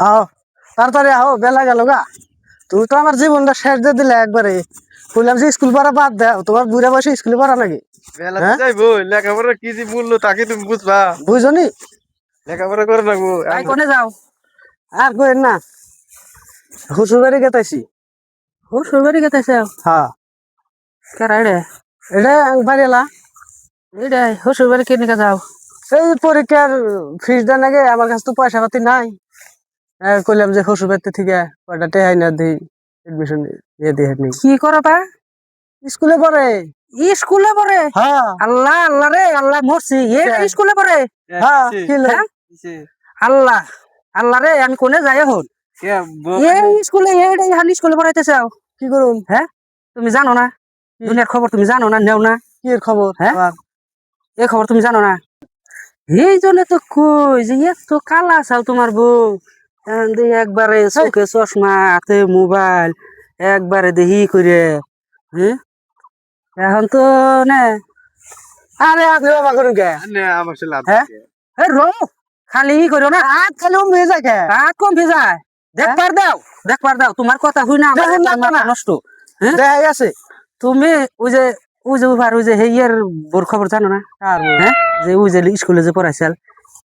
আও তাড়াতাড়ি আও, বেলা গেল গা। তুমি তো আমার জীবনটা শেষ দিয়ে দিলে একবারে। বললাম যে স্কুল পড়া বাদ দাও, তোমার বুড়া বয়সে স্কুলে পড়া নাকি? বেলা তো হ্যাঁ, যাইবো, লেখাপড়া কি যে মূল্য তাকে তুমি বুঝবা। বুঝনি? লেখাপড়া করে লাগবো। তাই কোনে যাও? আর কইেন না, শ্বশুর বাড়ি গেতাইছি। ও শ্বশুরবাড়ি গেতেছে? হ্যাঁ, কেরা রে? এটা বাড়ি এলা। এইটা শ্বশুরবাড়ি কেনে যাও? এই পরীক্ষার ফিস দেন আগে, আমার কাছে তো পয়সা পাতি নাই। কইলাম যে শ্বশুর বাড়িতে থেকে কয়টা টেহাই না দিই, এডমিশন দিয়ে দিয়ে নি। কি করো বা? স্কুলে পড়ে। স্কুলে পড়ে? হ্যাঁ আল্লাহ আল্লাহ রে আল্লাহ, মরছি এ স্কুলে পড়ে? হ্যাঁ, কি লে? হ্যাঁ? আল্লাহ আল্লাহ রে, আমি কোনে যাই এখন? এই স্কুলে এইটাই হানি স্কুলে পড়াইতেছে? কি করুন? হ্যাঁ, তুমি জানো না দুনিয়ার খবর? তুমি জানো না, নেও না? কি এর খবর? হ্যাঁ? আবার? এই খবর তুমি জানো না? এই জন্য তো কই যে এত কালা চাও তোমার বউ। এখন দেখি একবারে চোখে চশমা, হাতে মোবাইল, একবারে দেখি করে। হ্যাঁ, এখন তো নে। আরে আপনি বাবা করুন কে? আমার সাথে লাভ হ্যাঁ? এই রো, খালি ই করো না, হাত খালি মেয়ে যায় কে? হাত কম ভেজায়। দেখবার দাও, দেখবার দাও, তোমার কথা হই না আমার দেখুন না, মাথা না। নষ্ট। হ্যাঁ, দেখাই আছে। তুমি ওই যে উবার ওই যে হেইয়ের বোর খবর জানো না? আর বউ? হ্যাঁ, যে ওই যে স্কুলে যে পড়াইছিল,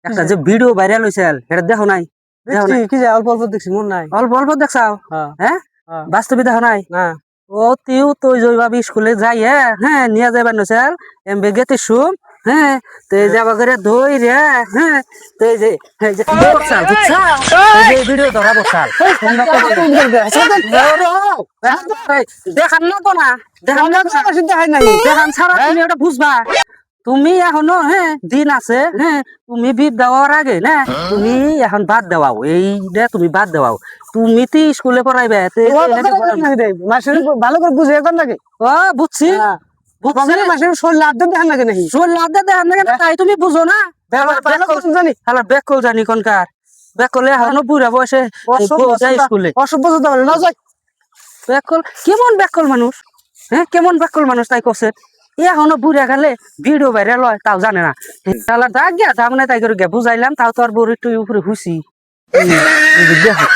একটা যে ভিডিও ভাইরাল হয়েছিল, এটা দেখো নাই? দেখো দেখছি, নাই? কি যে অল্প অল্প দেখছি, মন নাই। অল্প অল্প দেখছাও? হ্যাঁ হ্যাঁ, হ্যাঁ। বাস্তবে দেখো নাই? না, ও তিও তো জয়ভাবে স্কুলে যাই, হ্যাঁ নিয়ে যাবার নছিল এমবে গেতে শুম। হ্যাঁ, তো এই যাবা করে ধই রে। হ্যাঁ, তো এই যে বসাল বুঝছা, এই যে ভিডিও ধরা বসাল। তোমরা তো দেখান না তো না, দেখান না তো না। দেখাই নাই। দেখান ছাড়া তুমি ওটা বুঝবা। তুমি এখনো হ্যাঁ দিন আছে, হ্যাঁ তুমি বিদ দেওয়ার আগে না, তুমি এখন বাদ দেওয়াও, এইটা তুমি বাদ দেওয়াও। তুমি তো স্কুলে পড়াইবে মাসের ভালো করে বুঝে এখন নাকি? ও বুঝছি, বুঝছি। মাসের শরীর আর্ধেক দেখান নাকি নাকি? শোল্লাদে দেখান না কেন? তাই তুমি বুঝো না? ভালো করে জানি। হ্যালো বেকল জানি কোনকার বেকলে এখনো বুড়া বয়সে যায় স্কুলে। অসভ্য তো তাহলে না যাই। বেকল কেমন বেকল মানুষ? হ্যাঁ, কেমন বেকল মানুষ তাই করছে? এখনো বুড়া গেলে ভিডিও বাইরে লয় তাও জানে না। তাহলে তাই গিয়া তার মানে তাই করে গিয়া বুঝাইলাম, তাও তো আর বড় একটু উপরে হুসি। দেখো